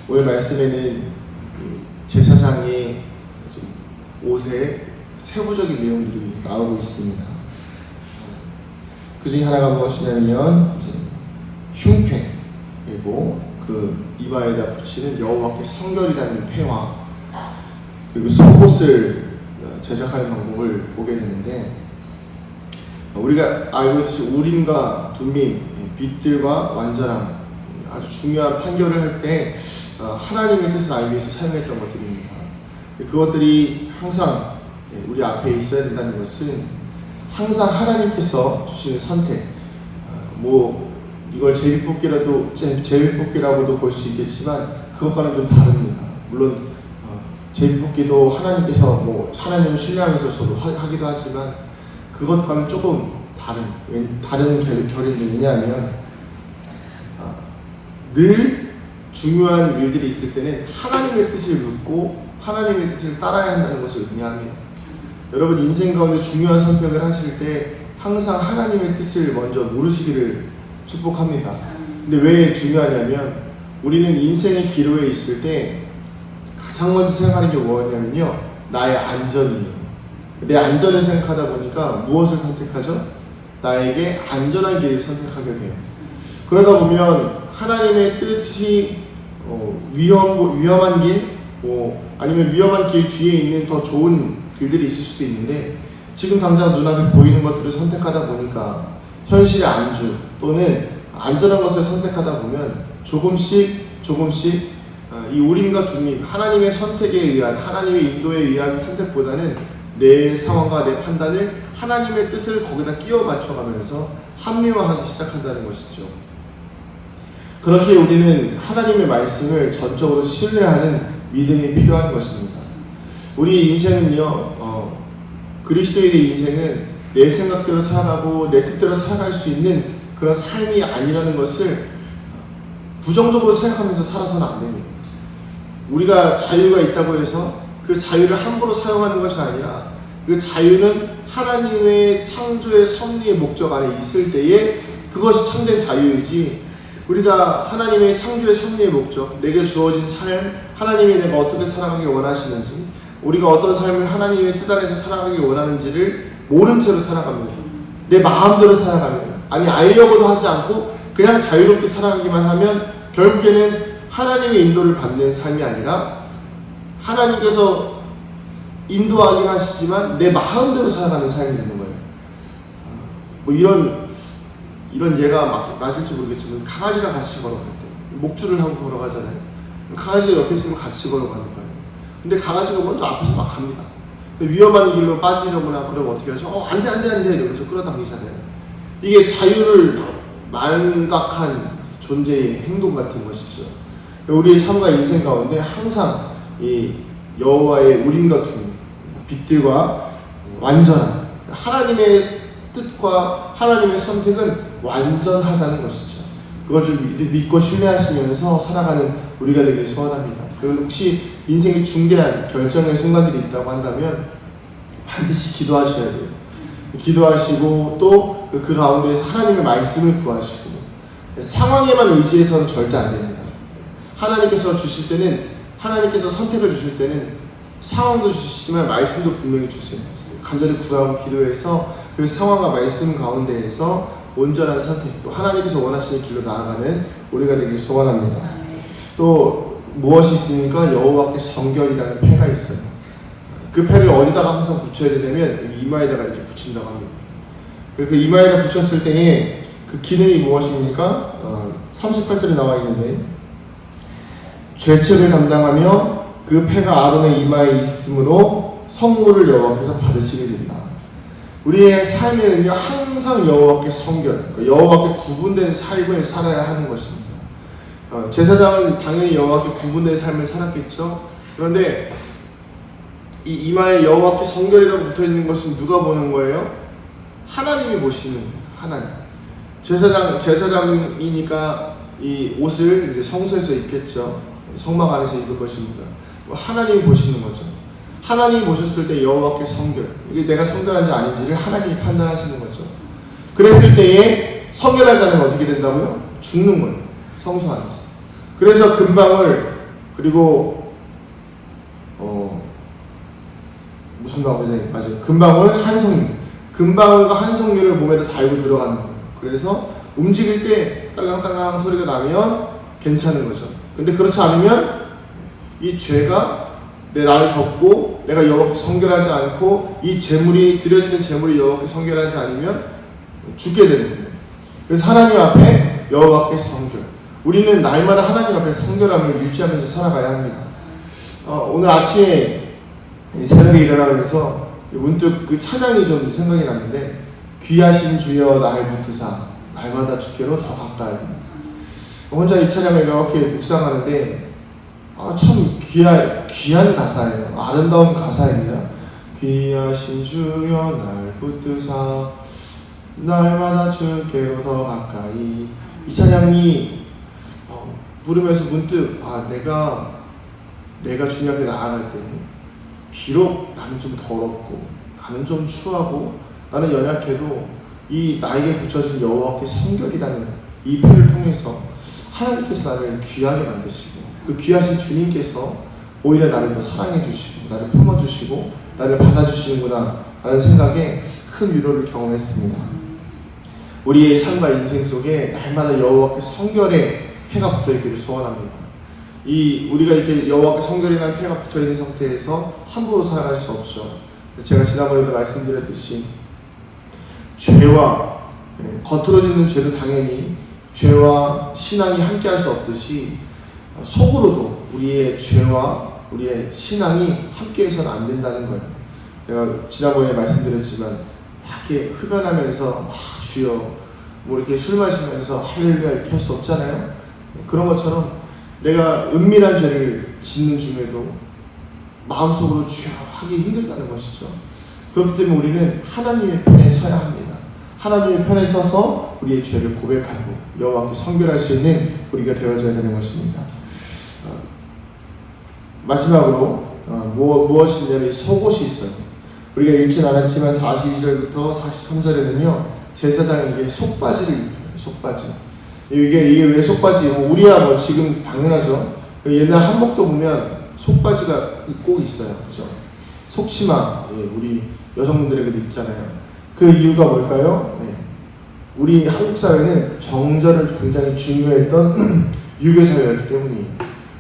오늘 말씀에는 제사장의 옷에 세부적인 내용들이 나오고 있습니다. 그 중에 하나가 무엇이냐면 흉패, 그리고 그 이마에다 붙이는 여호와께 성결이라는 패와 그리고 속옷을 제작하는 방법을 보게 되는데, 우리가 알고 있듯이 우림과 둠밈, 빛들과 완전함, 아주 중요한 판결을 할 때 하나님의 뜻을 알기 위해서 사용했던 것들입니다. 그것들이 항상 우리 앞에 있어야 된다는 것은 항상 하나님께서 주시는 선택, 이걸 제비뽑기라고도 볼 수 있겠지만 그것과는 좀 다릅니다. 물론 제비뽑기도 하나님께서 하나님을 신뢰하면서 저도 하기도 하지만 그것과는 조금 다른 결인데, 왜냐하면 늘 중요한 일들이 있을 때는 하나님의 뜻을 묻고 하나님의 뜻을 따라야 한다는 것을 의미합니다. 여러분 인생 가운데 중요한 선택을 하실 때 항상 하나님의 뜻을 먼저 물으시기를 축복합니다. 근데 왜 중요하냐면, 우리는 인생의 기로에 있을 때 가장 먼저 생각하는 게 뭐냐면요, 나의 안전이에요. 내 안전을 생각하다 보니까 무엇을 선택하죠? 나에게 안전한 길을 선택하게 돼요. 그러다 보면 하나님의 뜻이 위험한 길, 아니면 위험한 길 뒤에 있는 더 좋은 길들이 있을 수도 있는데, 지금 당장 눈앞에 보이는 것들을 선택하다 보니까 현실의 안주 또는 안전한 것을 선택하다 보면 조금씩 이 우림과 둠밈, 하나님의 선택에 의한, 하나님의 인도에 의한 선택보다는 내 상황과 내 판단을 하나님의 뜻을 거기다 끼워 맞춰가면서 합리화하기 시작한다는 것이죠. 그렇게 우리는 하나님의 말씀을 전적으로 신뢰하는 믿음이 필요한 것입니다. 우리 인생은요, 그리스도인의 인생은 내 생각대로 살아가고 내 뜻대로 살아갈 수 있는 그런 삶이 아니라는 것을 부정적으로 생각하면서 살아서는 안 됩니다. 우리가 자유가 있다고 해서 그 자유를 함부로 사용하는 것이 아니라, 그 자유는 하나님의 창조의 섭리의 목적 안에 있을 때에 그것이 참된 자유이지, 우리가 하나님의 창조의 섭리의 목적, 내게 주어진 삶, 하나님이 내가 어떻게 살아가길 원하시는지, 우리가 어떤 삶을 하나님의 뜻 안에서 살아가길 원하는지를 모른 채로 살아가면, 내 마음대로 살아가면, 아니 알려고도 하지 않고 그냥 자유롭게 살아가기만 하면 결국에는 하나님의 인도를 받는 삶이 아니라, 하나님께서 인도하긴 하시지만 내 마음대로 살아가는 삶이 되는 거예요. 이런 예가 맞을지 모르겠지만, 강아지랑 같이 걸어갈 때 목줄을 하고 걸어가잖아요. 강아지가 옆에 있으면 같이 걸어가는 거예요. 근데 강아지가 먼저 앞에서 막 갑니다. 위험한 길로 빠지려거나 그러면 어떻게 하죠? 안 돼 이러면서 끌어당기잖아요. 이게 자유를 망각한 존재의 행동 같은 것이죠. 우리의 삶과 인생 가운데 항상 이 여호와의 우림과 둠, 빛들과 완전한 하나님의 뜻과 하나님의 선택은 완전하다는 것이죠. 그걸 좀 믿고 신뢰하시면서 살아가는 우리가 되길 소원합니다. 그리고 혹시 인생의 중대한 결정의 순간들이 있다고 한다면 반드시 기도하셔야 돼요. 기도하시고 또 그 가운데에서 하나님의 말씀을 구하시고, 상황에만 의지해서는 절대 안 됩니다. 하나님께서 주실 때는, 하나님께서 선택을 주실 때는 상황도 주시지만 말씀도 분명히 주세요. 간절히 구하고 기도해서 그 상황과 말씀 가운데에서 온전한 선택, 또 하나님께서 원하시는 길로 나아가는 우리가 되길 소원합니다. 또 무엇이 있습니까? 여호와께 성결이라는 패가 있어요. 그 패를 어디다가 항상 붙여야 되냐면 이마에다가 이렇게 붙인다고 합니다. 그 이마에다 붙였을 때에 그 기능이 무엇입니까? 38절에 나와 있는데, 죄책을 담당하며 그 패가 아론의 이마에 있으므로 성물을 여호와께서 받으시게 된다. 우리의 삶에는요, 항상 여호와께 성결, 여호와께 구분된 삶을 살아야 하는 것입니다. 제사장은 당연히 여호와께 구분된 삶을 살았겠죠. 그런데 이 이마에 여호와께 성결이라고 붙어있는 것은 누가 보는 거예요? 하나님이 보시는 거예요. 하나님. 제사장이니까 이 옷을 이제 성소에서 입겠죠. 성막 안에서 입을 것입니다. 하나님이 보시는 거죠. 하나님이 보셨을 때 여호와께 성결, 이게 내가 성결한지 아닌지를 하나님이 판단하시는 거죠. 그랬을 때에 성결하지 않으면 어떻게 된다고요? 죽는 거예요. 성소 안에서. 그래서 금방을 그리고 무슨 방울이냐? 맞아요. 금방울, 한송유. 금방울과 한송유를 몸에다 달고 들어가는 거예요. 그래서 움직일 때 딸랑딸랑 소리가 나면 괜찮은 거죠. 근데 그렇지 않으면 이 죄가 나를 덮고 내가 여호와께 성결하지 않고 이 제물이 드려지는 제물이 여호와께 성결하지 않으면 죽게 되는 거예요. 그래서 하나님 앞에 여호와께 성결. 우리는 날마다 하나님 앞에 성결함을 유지하면서 살아가야 합니다. 오늘 아침에 새벽에 일어나면서 문득 그 찬양이 좀 생각이 났는데, 귀하신 주여 날 붙드사 날마다 주께로 더 가까이. 혼자 이 찬양을 이렇게 묵상하는데 참 귀한 가사예요. 아름다운 가사입니다. 귀하신 주여 날 붙드사 날마다 주께로 더 가까이. 이 찬양이 부르면서 문득 내가 주님 앞에 나아갈 때 비록 나는 좀 더럽고 나는 좀 추하고 나는 연약해도 이 나에게 붙여진 여호와께 성결이라는 이 표를 통해서 하나님께서 나를 귀하게 만드시고 그 귀하신 주님께서 오히려 나를 더 사랑해 주시고 나를 품어주시고 나를 받아주시는구나 라는 생각에 큰 위로를 경험했습니다. 우리의 삶과 인생 속에 날마다 여호와께 성결의 해가 붙어있기를 소원합니다. 우리가 이렇게 여호와께 성결이라는 해가 붙어있는 상태에서 함부로 살아갈 수 없죠. 제가 지난번에도 말씀드렸듯이 죄와 겉으로지는 죄도 당연히 죄와 신앙이 함께할 수 없듯이 속으로도 우리의 죄와 우리의 신앙이 함께해서는 안 된다는 거예요. 제가 지난번에 말씀드렸지만 이렇게 흡연하면서 주여 뭐 이렇게 술 마시면서 할렐루야 이렇게 할 수 없잖아요. 그런 것처럼 내가 은밀한 죄를 짓는 중에도 마음속으로 주여 하기 힘들다는 것이죠. 그렇기 때문에 우리는 하나님의 편에 서야 합니다. 하나님의 편에 서서 우리의 죄를 고백하고 여호와께 성결할 수 있는 우리가 되어져야 되는 것입니다. 마지막으로 무엇이냐면 속옷이 있어요. 우리가 읽진 않았지만 42절부터 43절에는요 제사장에게 속바지를 입혀요. 속바지. 이게 왜 속바지고 우리야 지금 당연하죠. 옛날 한복도 보면 속바지가 꼭 있어요. 그죠? 속치마 우리 여성분들에게도 있잖아요. 그 이유가 뭘까요? 우리 한국 사회는 정절을 굉장히 중요했던 유교 사회였기 때문이에요.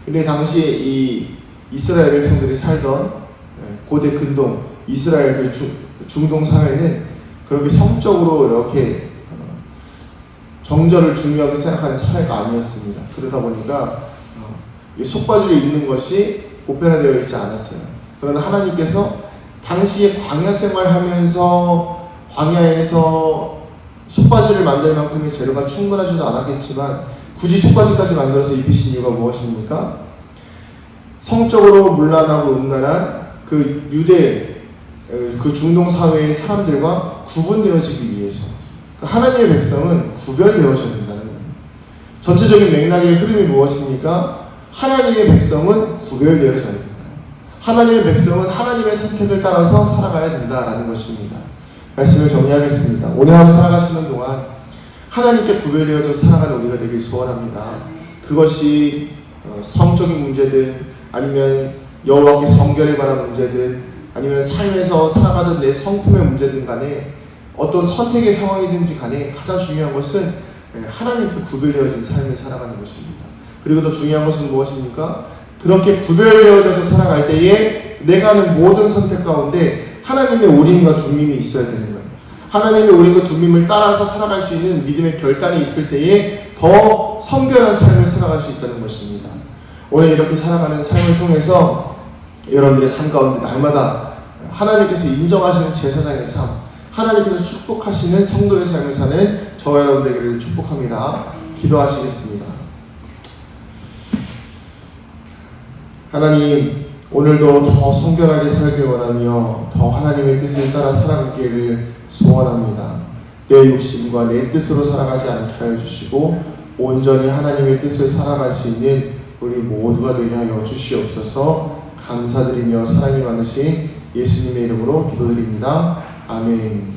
근데 당시에 이 이스라엘 백성들이 살던 고대 근동 이스라엘 그 중동 사회는 그렇게 성적으로 이렇게 정절을 중요하게 생각하는 사회가 아니었습니다. 그러다 보니까 속바지를 입는 것이 보편화되어 있지 않았어요. 그러나 하나님께서 당시에 광야 생활하면서 광야에서 속바지를 만들 만큼의 재료가 충분하지도 않았겠지만 굳이 속바지까지 만들어서 입히신 이유가 무엇입니까? 성적으로 문란하고 음란한 그 유대 그 중동 사회의 사람들과 구분되어지기 위해서 하나님의 백성은 구별되어져야 된다는 거예요. 전체적인 맥락의 흐름이 무엇입니까? 하나님의 백성은 구별되어져야 된다. 하나님의 백성은 하나님의 선택을 따라서 살아가야 된다라는 것입니다. 말씀을 정리하겠습니다. 오늘 하루 살아가시는 동안 하나님께 구별되어져 살아가는 우리가 되길 소원합니다. 그것이 성적인 문제든 아니면 여호와께 성결에 관한 문제든 아니면 삶에서 살아가던 내 성품의 문제든 간에 어떤 선택의 상황이든지 간에 가장 중요한 것은 하나님께 구별되어진 삶을 살아가는 것입니다. 그리고 더 중요한 것은 무엇입니까? 그렇게 구별되어져서 살아갈 때에 내가 하는 모든 선택 가운데 하나님의 우림과 둠밈이 있어야 되는 거예요. 하나님의 우림과 둠밈을 따라서 살아갈 수 있는 믿음의 결단이 있을 때에 더 성결한 삶을 살아갈 수 있다는 것입니다. 오늘 이렇게 살아가는 삶을 통해서 여러분들의 삶 가운데 날마다 하나님께서 인정하시는 제사장의 삶, 하나님께서 축복하시는 성도의 삶을 사는 저와 여러분 되기를 축복합니다. 기도하시겠습니다. 하나님, 오늘도 더 성결하게 살길 원하며 더 하나님의 뜻을 따라 살아가기를 소원합니다. 내 욕심과 내 뜻으로 살아가지 않게 하여 주시고 온전히 하나님의 뜻을 살아갈 수 있는 우리 모두가 되게 하여 주시옵소서. 감사드리며 사랑이 많으신 예수님의 이름으로 기도드립니다. 아멘.